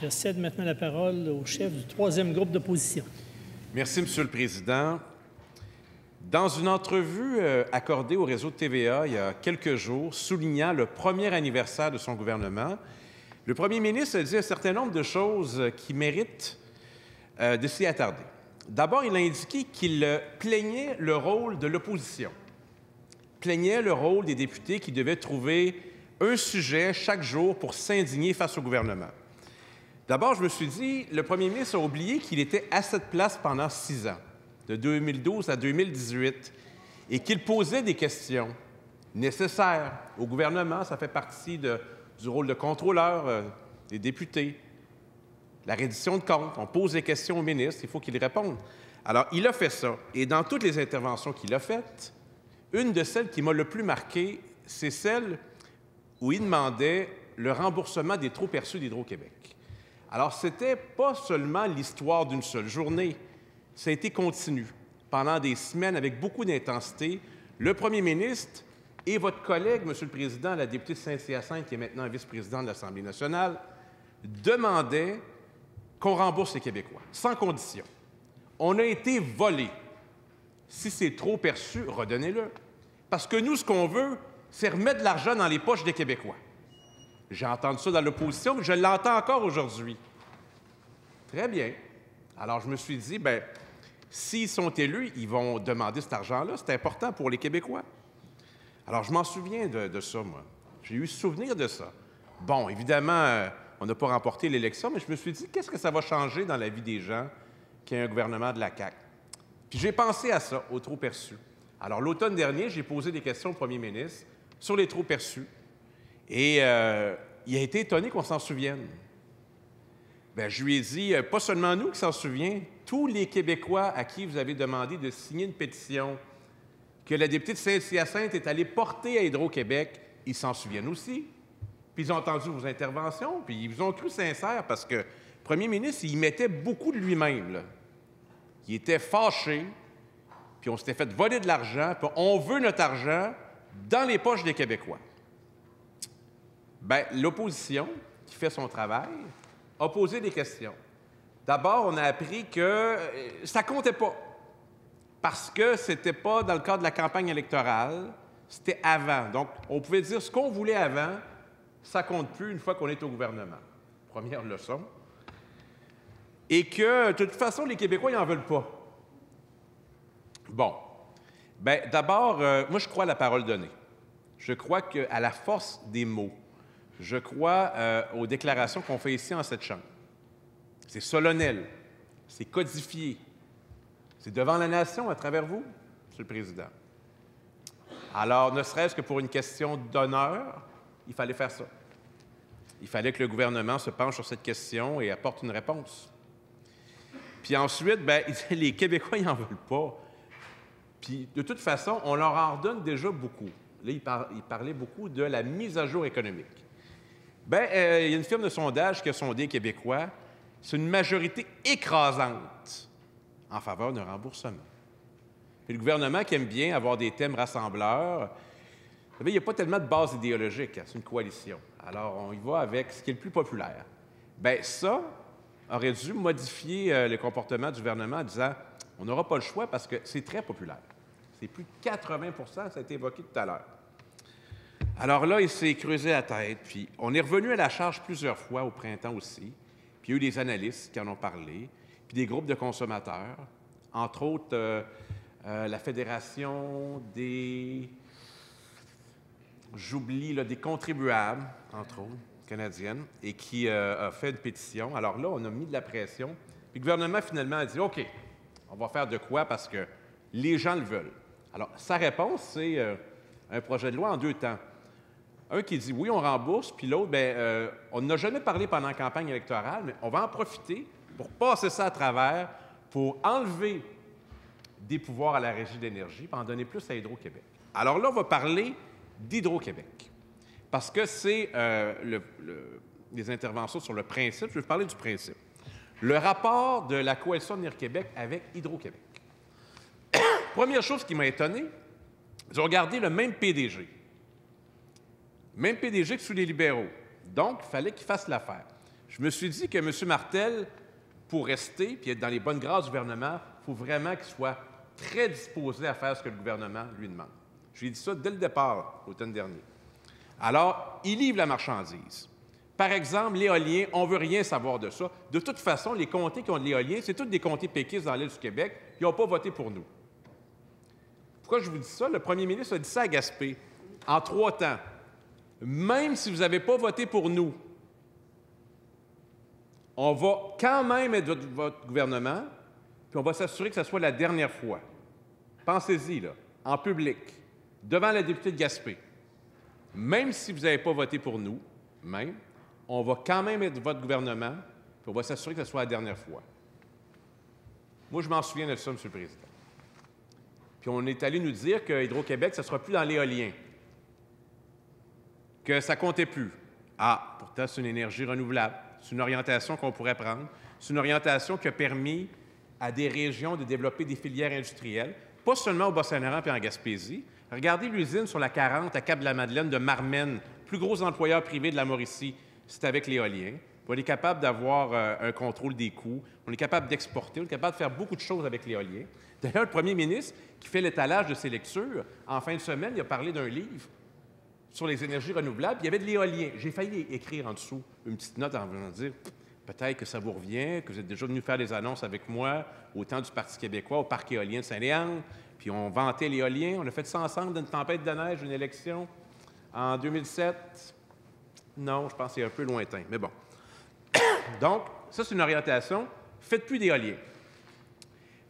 Je cède maintenant la parole au chef du troisième groupe d'opposition. Merci, Monsieur le Président. Dans une entrevue accordée au réseau de TVA il y a quelques jours, soulignant le premier anniversaire de son gouvernement, le premier ministre a dit un certain nombre de choses qui méritent de s'y attarder. D'abord, il a indiqué qu'il plaignait le rôle de l'opposition, plaignait le rôle des députés qui devaient trouver un sujet chaque jour pour s'indigner face au gouvernement. D'abord, je me suis dit, le premier ministre a oublié qu'il était à cette place pendant 6 ans, de 2012 à 2018, et qu'il posait des questions nécessaires au gouvernement. Ça fait partie du rôle de contrôleur des députés. La reddition de comptes, on pose des questions au ministre, il faut qu'il réponde. Alors, il a fait ça. Et dans toutes les interventions qu'il a faites, une de celles qui m'a le plus marqué, c'est celle où il demandait le remboursement des trop perçus d'Hydro-Québec. Alors, ce n'était pas seulement l'histoire d'une seule journée, ça a été continu. Pendant des semaines, avec beaucoup d'intensité, le premier ministre et votre collègue, Monsieur le Président, la députée de Saint-Hyacinthe, qui est maintenant vice-présidente de l'Assemblée nationale, demandaient qu'on rembourse les Québécois, sans condition. On a été volés. Si c'est trop perçu, redonnez-le. Parce que nous, ce qu'on veut, c'est remettre de l'argent dans les poches des Québécois. J'ai entendu ça dans l'opposition, mais je l'entends encore aujourd'hui. Très bien. Alors, je me suis dit, bien, s'ils sont élus, ils vont demander cet argent-là. C'est important pour les Québécois. Alors, je m'en souviens de ça, moi. J'ai eu souvenir de ça. Bon, évidemment, on n'a pas remporté l'élection, mais je me suis dit, qu'est-ce que ça va changer dans la vie des gens qu'il y ait un gouvernement de la CAQ? Puis j'ai pensé à ça, aux trop perçus. Alors, l'automne dernier, j'ai posé des questions au premier ministre sur les trop perçus. Et il a été étonné qu'on s'en souvienne. Bien, je lui ai dit, pas seulement nous qui s'en souviens, tous les Québécois à qui vous avez demandé de signer une pétition que la députée de Saint-Hyacinthe est allée porter à Hydro-Québec, ils s'en souviennent aussi. Puis ils ont entendu vos interventions, puis ils vous ont cru sincères parce que le premier ministre, il mettait beaucoup de lui-même, là. Il était fâché, puis on s'était fait voler de l'argent, puis on veut notre argent dans les poches des Québécois. Bien, l'opposition, qui fait son travail, a posé des questions. D'abord, on a appris que ça ne comptait pas, parce que ce n'était pas dans le cadre de la campagne électorale, c'était avant. Donc, on pouvait dire ce qu'on voulait avant, ça ne compte plus une fois qu'on est au gouvernement. Première leçon. Et que, de toute façon, les Québécois, ils n'en veulent pas. Bon. Bien, d'abord, moi, je crois à la parole donnée. Je crois à la force des mots. Je crois aux déclarations qu'on fait ici en cette Chambre. C'est solennel. C'est codifié. C'est devant la nation à travers vous, Monsieur le Président. Alors, ne serait-ce que pour une question d'honneur, il fallait faire ça. Il fallait que le gouvernement se penche sur cette question et apporte une réponse. Puis ensuite, bien, les Québécois, ils n'en veulent pas. Puis, de toute façon, on leur en redonne déjà beaucoup. Là, il parlait beaucoup de la mise à jour économique. Bien, il y a une firme de sondage qui a sondé les Québécois. C'est une majorité écrasante en faveur d'un remboursement. Puis le gouvernement qui aime bien avoir des thèmes rassembleurs, vous savez, il n'y a pas tellement de base idéologique, hein, c'est une coalition. Alors, on y va avec ce qui est le plus populaire. Bien, ça aurait dû modifier le comportement du gouvernement en disant on n'aura pas le choix parce que c'est très populaire. C'est plus de 80 % ça a été évoqué tout à l'heure. Alors là, il s'est creusé la tête, puis on est revenu à la charge plusieurs fois au printemps aussi, puis il y a eu des analystes qui en ont parlé, puis des groupes de consommateurs, entre autres la Fédération des... J'oublie, là, des contribuables, entre autres, canadiennes, et qui a fait une pétition. Alors là, on a mis de la pression. Puis le gouvernement, finalement, a dit, OK, on va faire de quoi parce que les gens le veulent. Alors, sa réponse, c'est un projet de loi en 2 temps. Un qui dit, oui, on rembourse, puis l'autre, bien, on n'a jamais parlé pendant la campagne électorale, mais on va en profiter pour passer ça à travers, pour enlever des pouvoirs à la Régie d'énergie, puis en donner plus à Hydro-Québec. Alors là, on va parler d'Hydro-Québec. Parce que c'est les interventions sur le principe. Je vais vous parler du principe. Le rapport de la Coalition Avenir Québec avec Hydro-Québec. Première chose qui m'a étonné, ils ont regardé le même PDG. Même PDG que sous les libéraux. Donc, il fallait qu'il fasse l'affaire. Je me suis dit que M. Martel, pour rester puis être dans les bonnes grâces du gouvernement, il faut vraiment qu'il soit très disposé à faire ce que le gouvernement lui demande. Je lui ai dit ça dès le départ, l'automne dernier. Alors, il livre la marchandise. Par exemple, l'éolien, on ne veut rien savoir de ça. De toute façon, les comtés qui ont de l'éolien, c'est tous des comtés péquistes dans l'île du Québec qui n'ont pas voté pour nous. Pourquoi je vous dis ça? Le premier ministre a dit ça à Gaspé, en 3 temps. Même si vous n'avez pas voté pour nous, on va quand même être votre gouvernement, puis on va s'assurer que ce soit la dernière fois. Pensez-y, là, en public, devant la députée de Gaspé. Même si vous n'avez pas voté pour nous, on va quand même être votre gouvernement, puis on va s'assurer que ce soit la dernière fois. Moi, je m'en souviens de ça, M. le Président. Puis on est allé nous dire que Hydro-Québec, ça ne sera plus dans l'éolien, que ça ne comptait plus. Ah, pourtant, c'est une énergie renouvelable. C'est une orientation qu'on pourrait prendre. C'est une orientation qui a permis à des régions de développer des filières industrielles, pas seulement au Bas-Saint-Laurent et en Gaspésie. Regardez l'usine sur la 40 à Cap-de-la-Madeleine de Marmen, plus gros employeur privé de la Mauricie, c'est avec l'éolien. On est capable d'avoir un contrôle des coûts, on est capable d'exporter, on est capable de faire beaucoup de choses avec l'éolien. D'ailleurs, le premier ministre, qui fait l'étalage de ses lectures, en fin de semaine, il a parlé d'un livre sur les énergies renouvelables, il y avait de l'éolien. J'ai failli écrire en dessous une petite note en voulant dire peut-être que ça vous revient, que vous êtes déjà venu faire des annonces avec moi au temps du Parti québécois, au parc éolien de Saint-Léandre, puis on vantait l'éolien. On a fait ça ensemble dans une tempête de neige, une élection en 2007. Non, je pense que c'est un peu lointain, mais bon. Donc, ça, c'est une orientation. Faites plus d'éolien.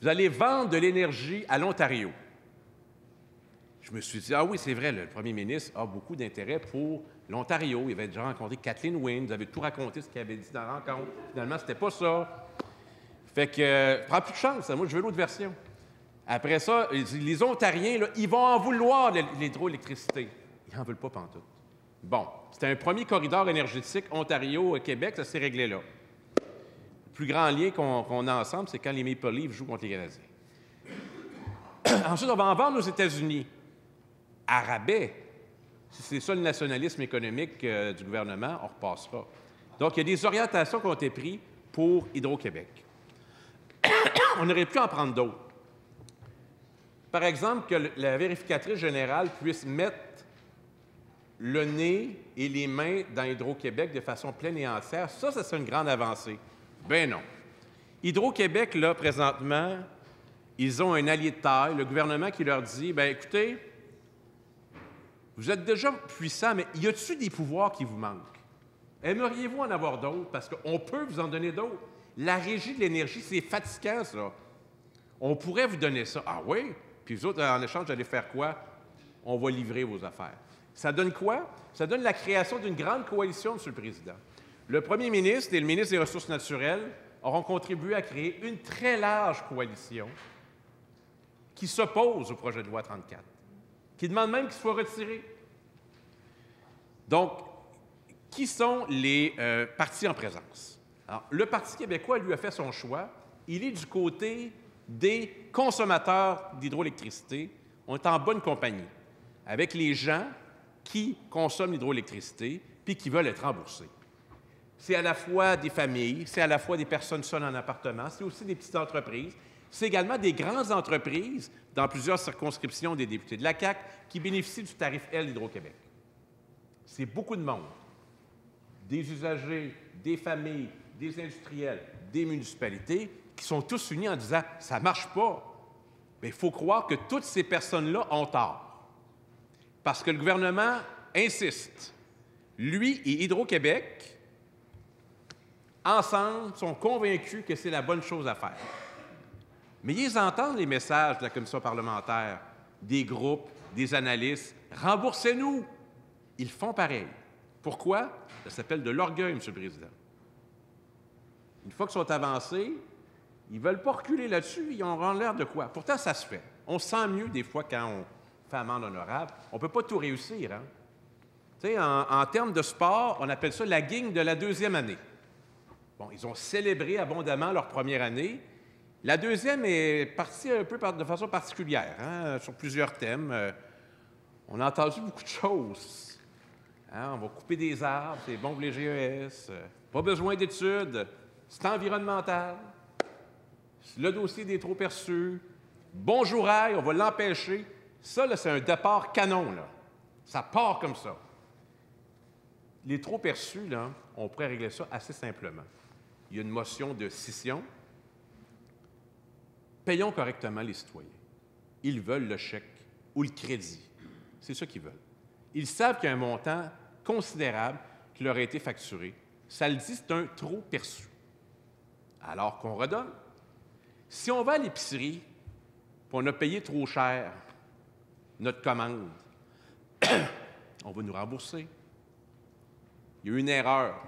Vous allez vendre de l'énergie à l'Ontario. Je me suis dit, ah oui, c'est vrai, le premier ministre a beaucoup d'intérêt pour l'Ontario. Il avait déjà rencontré Kathleen Wynne, vous avez tout raconté ce qu'il avait dit dans la rencontre. Finalement, c'était pas ça. Fait que, prends plus de chance, moi, je veux l'autre version. Après ça, les Ontariens, là, ils vont en vouloir de l'hydroélectricité. Ils n'en veulent pas pantoute. Bon, c'était un premier corridor énergétique Ontario-Québec, ça s'est réglé là. Le plus grand lien qu'on a ensemble, c'est quand les Maple Leafs jouent contre les Canadiens. Ensuite, on va en vendre aux États-Unis. À rabais. Si c'est ça le nationalisme économique du gouvernement, on repassera. Donc, il y a des orientations qui ont été prises pour Hydro-Québec. On aurait pu en prendre d'autres. Par exemple, que la vérificatrice générale puisse mettre le nez et les mains dans Hydro-Québec de façon pleine et entière, ça serait une grande avancée. Ben non. Hydro-Québec, là, présentement, ils ont un allié de taille, le gouvernement qui leur dit, bien, écoutez, vous êtes déjà puissant, mais y a-t-il des pouvoirs qui vous manquent? Aimeriez-vous en avoir d'autres? Parce qu'on peut vous en donner d'autres. La régie de l'énergie, c'est fatigant, ça. On pourrait vous donner ça. Ah oui? Puis vous autres, en échange, vous allez faire quoi? On va livrer vos affaires. Ça donne quoi? Ça donne la création d'une grande coalition, M. le Président. Le premier ministre et le ministre des Ressources naturelles auront contribué à créer une très large coalition qui s'oppose au projet de loi 34, qui demande même qu'il soit retiré. Donc, qui sont les partis en présence? Alors, le Parti québécois, lui, a fait son choix. Il est du côté des consommateurs d'hydroélectricité. On est en bonne compagnie avec les gens qui consomment l'hydroélectricité puis qui veulent être remboursés. C'est à la fois des familles, c'est à la fois des personnes seules en appartement, c'est aussi des petites entreprises. C'est également des grandes entreprises dans plusieurs circonscriptions des députés de la CAQ qui bénéficient du tarif L d'Hydro-Québec. C'est beaucoup de monde. Des usagers, des familles, des industriels, des municipalités qui sont tous unis en disant « ça ne marche pas ». Mais il faut croire que toutes ces personnes-là ont tort. Parce que le gouvernement insiste. Lui et Hydro-Québec, ensemble, sont convaincus que c'est la bonne chose à faire. Mais ils entendent les messages de la commission parlementaire, des groupes, des analystes. « Remboursez-nous ». Ils font pareil. Pourquoi? Ça s'appelle de l'orgueil, M. le Président. Une fois qu'ils sont avancés, ils ne veulent pas reculer là-dessus, ils ont l'air de quoi? Pourtant, ça se fait. On se sent mieux des fois quand on fait amende honorable. On ne peut pas tout réussir, hein? Tu sais, en termes de sport, on appelle ça la guigne de la deuxième année. Bon, ils ont célébré abondamment leur première année. La deuxième est partie un peu de façon particulière, hein, sur plusieurs thèmes. On a entendu beaucoup de choses. Hein, on va couper des arbres, c'est bon pour les GES, Pas besoin d'études. C'est environnemental. Le dossier des trop-perçus. Bonjour, rail, on va l'empêcher. Ça, là, c'est un départ canon, là. Ça part comme ça. Les trop-perçus, là, on pourrait régler ça assez simplement. Il y a une motion de scission. Payons correctement les citoyens. Ils veulent le chèque ou le crédit. C'est ça qu'ils veulent. Ils savent qu'il y a un montant considérable qui leur a été facturé. Ça le dit, c'est un trop perçu. Alors qu'on redonne. Si on va à l'épicerie et on a payé trop cher notre commande, on va nous rembourser. Il y a eu une erreur.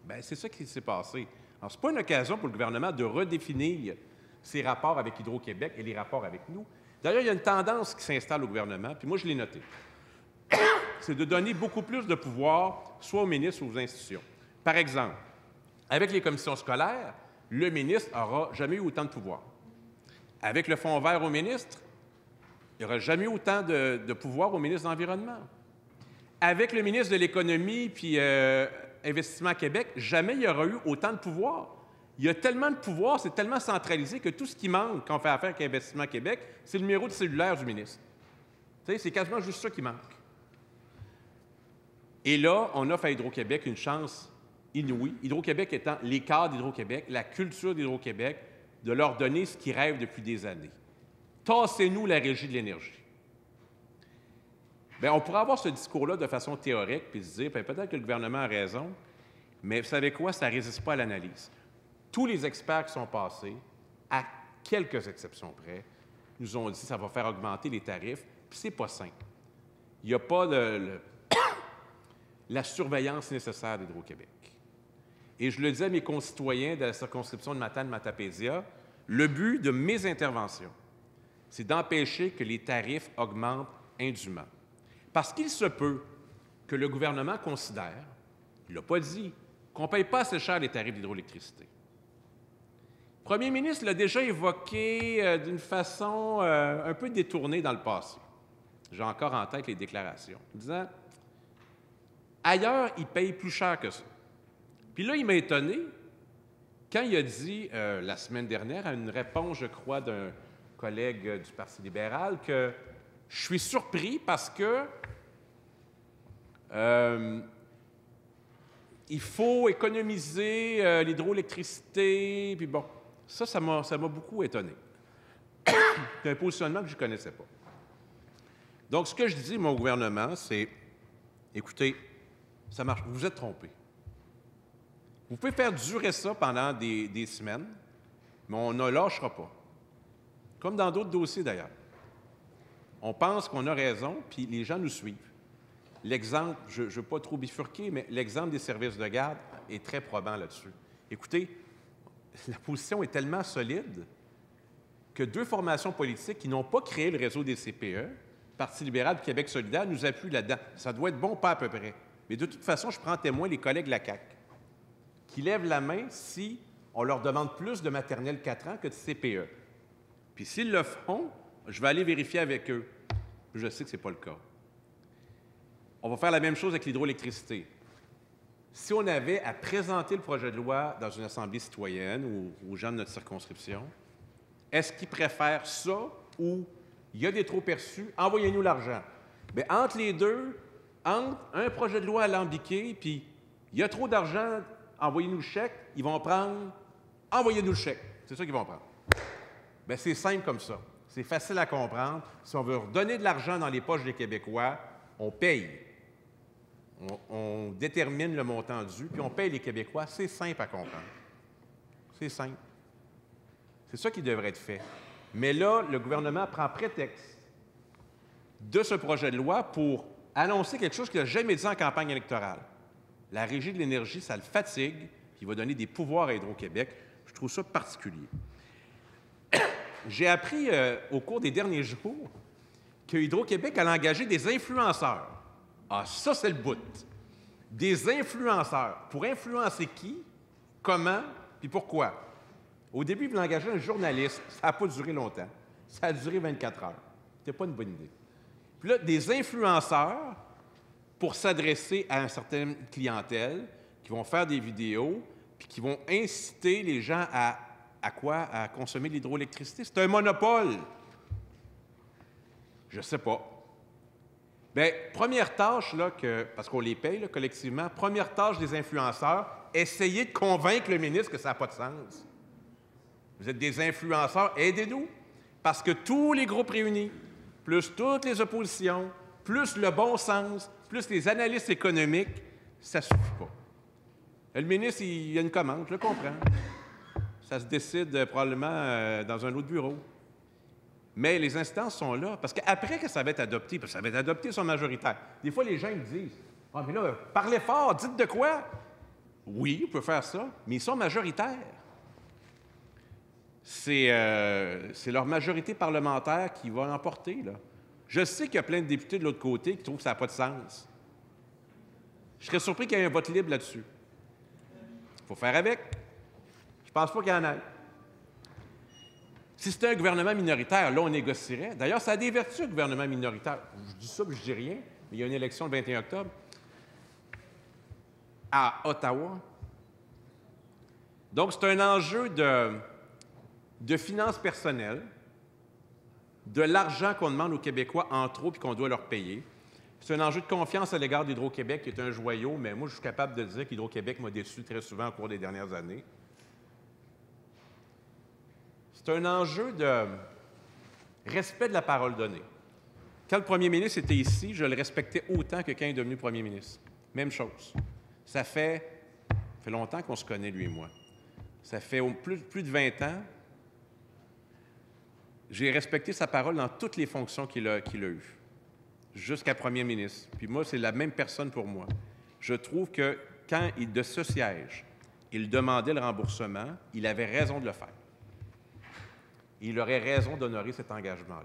Bien, c'est ça qui s'est passé. Alors, ce n'est pas une occasion pour le gouvernement de redéfinir ses rapports avec Hydro-Québec et les rapports avec nous. D'ailleurs, il y a une tendance qui s'installe au gouvernement, puis moi, je l'ai noté. C'est de donner beaucoup plus de pouvoir, soit aux ministres ou aux institutions. Par exemple, avec les commissions scolaires, le ministre n'aura jamais eu autant de pouvoir. Avec le fonds vert au ministre, il n'y aura jamais eu autant de pouvoir au ministre de l'Environnement. Avec le ministre de l'Économie puis Investissement Québec, jamais il y aura eu autant de pouvoir. Il y a tellement de pouvoir, c'est tellement centralisé que tout ce qui manque quand on fait affaire avec Investissement Québec, c'est le numéro de cellulaire du ministre. Tu sais, c'est quasiment juste ça qui manque. Et là, on offre à Hydro-Québec une chance inouïe, Hydro-Québec étant les cadres d'Hydro-Québec, la culture d'Hydro-Québec, de leur donner ce qu'ils rêvent depuis des années. Tassez-nous la régie de l'énergie. Bien, on pourrait avoir ce discours-là de façon théorique, puis se dire, peut-être que le gouvernement a raison, mais vous savez quoi, ça ne résiste pas à l'analyse. Tous les experts qui sont passés, à quelques exceptions près, nous ont dit que ça va faire augmenter les tarifs, puis c'est pas simple. Il n'y a pas la surveillance nécessaire d'Hydro-Québec. Et je le dis à mes concitoyens de la circonscription de Matane-Matapédia, le but de mes interventions, c'est d'empêcher que les tarifs augmentent indûment. Parce qu'il se peut que le gouvernement considère, il ne l'a pas dit, qu'on ne paye pas assez cher les tarifs d'hydroélectricité. Le premier ministre l'a déjà évoqué d'une façon un peu détournée dans le passé. J'ai encore en tête les déclarations, disant « Ailleurs, ils payent plus cher que ça. » Puis là, il m'a étonné quand il a dit, la semaine dernière, à une réponse, je crois, d'un collègue du Parti libéral, que je suis surpris parce que il faut économiser l'hydroélectricité, puis bon, ça m'a beaucoup étonné. C'est un positionnement que je ne connaissais pas. Donc, ce que je dis, mon gouvernement, c'est, écoutez, ça marche, vous vous êtes trompés. Vous pouvez faire durer ça pendant des semaines, mais on ne lâchera pas. Comme dans d'autres dossiers, d'ailleurs. On pense qu'on a raison, puis les gens nous suivent. L'exemple, je ne veux pas trop bifurquer, mais l'exemple des services de garde est très probant là-dessus. Écoutez, la position est tellement solide que deux formations politiques qui n'ont pas créé le réseau des CPE, Parti libéral et Québec solidaire, nous appuient là-dedans. Ça doit être bon, pas à peu près. Mais de toute façon, je prends témoin les collègues de la CAQ qui lèvent la main si on leur demande plus de maternelle 4 ans que de CPE. Puis s'ils le font, je vais aller vérifier avec eux. Je sais que ce n'est pas le cas. On va faire la même chose avec l'hydroélectricité. Si on avait à présenter le projet de loi dans une assemblée citoyenne ou aux gens de notre circonscription, est-ce qu'ils préfèrent ça ou il y a des trop-perçus, envoyez-nous l'argent? Bien, entre les deux, entre un projet de loi alambiqué, puis il y a trop d'argent, envoyez-nous le chèque, ils vont prendre, envoyez-nous le chèque. C'est ça qu'ils vont prendre. Bien, c'est simple comme ça. C'est facile à comprendre. Si on veut redonner de l'argent dans les poches des Québécois, on paye. On détermine le montant dû, puis on paye les Québécois. C'est simple à comprendre. C'est simple. C'est ça qui devrait être fait. Mais là, le gouvernement prend prétexte de ce projet de loi pour annoncer quelque chose qu'il n'a jamais dit en campagne électorale. La Régie de l'énergie, ça le fatigue, puis il va donner des pouvoirs à Hydro-Québec. Je trouve ça particulier. J'ai appris au cours des derniers jours que Hydro-Québec allait engager des influenceurs. Ah, ça, c'est le bout. Des influenceurs. Pour influencer qui, comment, puis pourquoi? Au début, ils voulaient engager un journaliste. Ça n'a pas duré longtemps. Ça a duré 24 heures. C'était pas une bonne idée. Puis là, des influenceurs pour s'adresser à une certaine clientèle, qui vont faire des vidéos, puis qui vont inciter les gens à quoi? À consommer de l'hydroélectricité. C'est un monopole. Je ne sais pas. Bien, première tâche, là, parce qu'on les paye là, collectivement, première tâche des influenceurs, essayez de convaincre le ministre que ça n'a pas de sens. Vous êtes des influenceurs, aidez-nous. Parce que tous les groupes réunis, plus toutes les oppositions, plus le bon sens, plus les analystes économiques, ça ne suffit pas. Le ministre, il a une commande, je le comprends. Ça se décide probablement dans un autre bureau. Mais les instances sont là, parce qu'après que ça va être adopté, parce que ça va être adopté, ils sont majoritaires. Des fois, les gens me disent « Ah, mais là, parlez fort, dites de quoi? » Oui, on peut faire ça, mais ils sont majoritaires. C'est leur majorité parlementaire qui va l'emporter, là. Je sais qu'il y a plein de députés de l'autre côté qui trouvent que ça n'a pas de sens. Je serais surpris qu'il y ait un vote libre là-dessus. Il faut faire avec. Je ne pense pas qu'il y en ait. Si c'était un gouvernement minoritaire, là, on négocierait. D'ailleurs, ça a des vertus, le gouvernement minoritaire. Je dis ça, puis je dis rien, mais il y a une élection le 21 octobre à Ottawa. Donc, c'est un enjeu de finances personnelles, de l'argent qu'on demande aux Québécois en trop puis qu'on doit leur payer. C'est un enjeu de confiance à l'égard d'Hydro-Québec, qui est un joyau, mais moi, je suis capable de dire qu'Hydro-Québec m'a déçu très souvent au cours des dernières années. C'est un enjeu de respect de la parole donnée. Quand le premier ministre était ici, je le respectais autant que quand il est devenu premier ministre. Même chose. Ça fait longtemps qu'on se connaît, lui et moi. Ça fait plus de 20 ans. J'ai respecté sa parole dans toutes les fonctions qu'il a eues, jusqu'à premier ministre. Puis moi, c'est la même personne pour moi. Je trouve que quand de ce siège, il demandait le remboursement, il avait raison de le faire. Il aurait raison d'honorer cet engagement-là.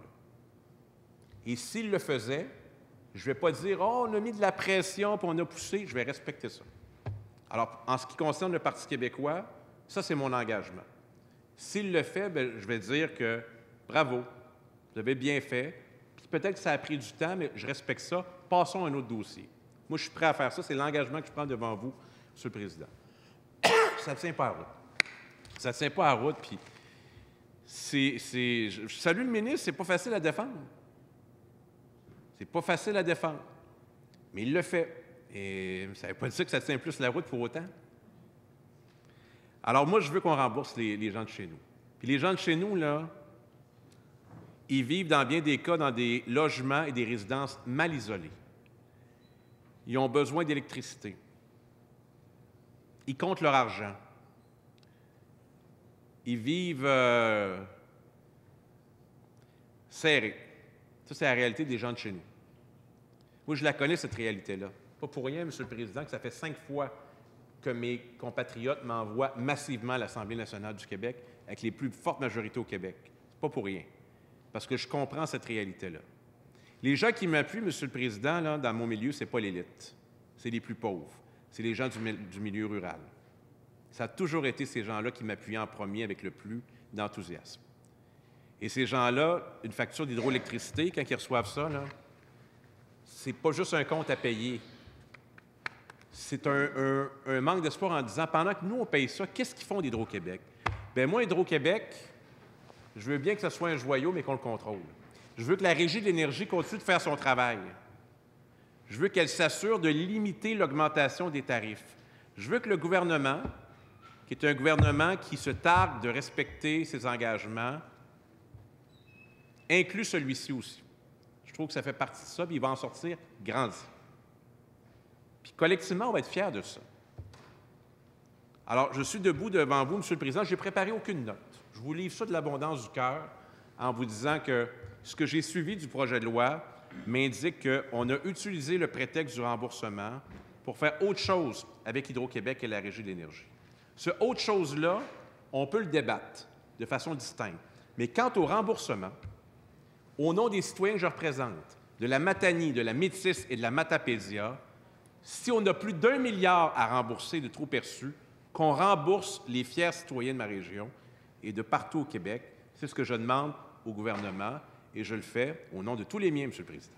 Et s'il le faisait, je ne vais pas dire « Oh, on a mis de la pression puis on a poussé », je vais respecter ça. Alors, en ce qui concerne le Parti québécois, ça, c'est mon engagement. S'il le fait, bien, je vais dire que bravo, vous avez bien fait, puis peut-être que ça a pris du temps, mais je respecte ça. Passons à un autre dossier. Moi, je suis prêt à faire ça. C'est l'engagement que je prends devant vous, Monsieur le Président. Ça ne tient pas à route. Ça ne tient pas à route, puis je salue le ministre, c'est pas facile à défendre. C'est pas facile à défendre. Mais il le fait. Et ça ne veut pas dire que ça tient plus la route pour autant. Alors moi, je veux qu'on rembourse les gens de chez nous. Puis les gens de chez nous, là, ils vivent dans bien des cas dans des logements et des résidences mal isolées. Ils ont besoin d'électricité. Ils comptent leur argent. Ils vivent serrés. Ça, c'est la réalité des gens de chez nous. Moi, je la connais, cette réalité-là. Pas pour rien, Monsieur le Président, que ça fait 5 fois que mes compatriotes m'envoient massivement à l'Assemblée nationale du Québec avec les plus fortes majorités au Québec. C'est pas pour rien. Parce que je comprends cette réalité-là. Les gens qui m'appuient, Monsieur le Président, là, dans mon milieu, ce n'est pas l'élite. C'est les plus pauvres. C'est les gens du milieu rural. Ça a toujours été ces gens-là qui m'appuyaient en premier avec le plus d'enthousiasme. Et ces gens-là, une facture d'hydroélectricité, quand ils reçoivent ça, c'est pas juste un compte à payer. C'est un manque d'espoir en disant, pendant que nous, on paye ça, qu'est-ce qu'ils font d'Hydro-Québec? Bien, moi, Hydro-Québec, je veux bien que ce soit un joyau, mais qu'on le contrôle. Je veux que la Régie de l'énergie continue de faire son travail. Je veux qu'elle s'assure de limiter l'augmentation des tarifs. Je veux que le gouvernement, qui est un gouvernement qui se targue de respecter ses engagements, inclut celui-ci aussi. Je trouve que ça fait partie de ça, puis il va en sortir grandi. Puis collectivement, on va être fiers de ça. Alors, je suis debout devant vous, Monsieur le Président. Je n'ai préparé aucune note. Je vous livre ça de l'abondance du cœur en vous disant que ce que j'ai suivi du projet de loi m'indique qu'on a utilisé le prétexte du remboursement pour faire autre chose avec Hydro-Québec et la Régie de l'énergie. Ce autre chose-là, on peut le débattre de façon distincte. Mais quant au remboursement, au nom des citoyens que je représente, de la Matanie, de la Métis et de la Matapédia, si on a plus d'1 milliard à rembourser de trop perçus, qu'on rembourse les fiers citoyens de ma région et de partout au Québec, c'est ce que je demande au gouvernement et je le fais au nom de tous les miens, Monsieur le Président.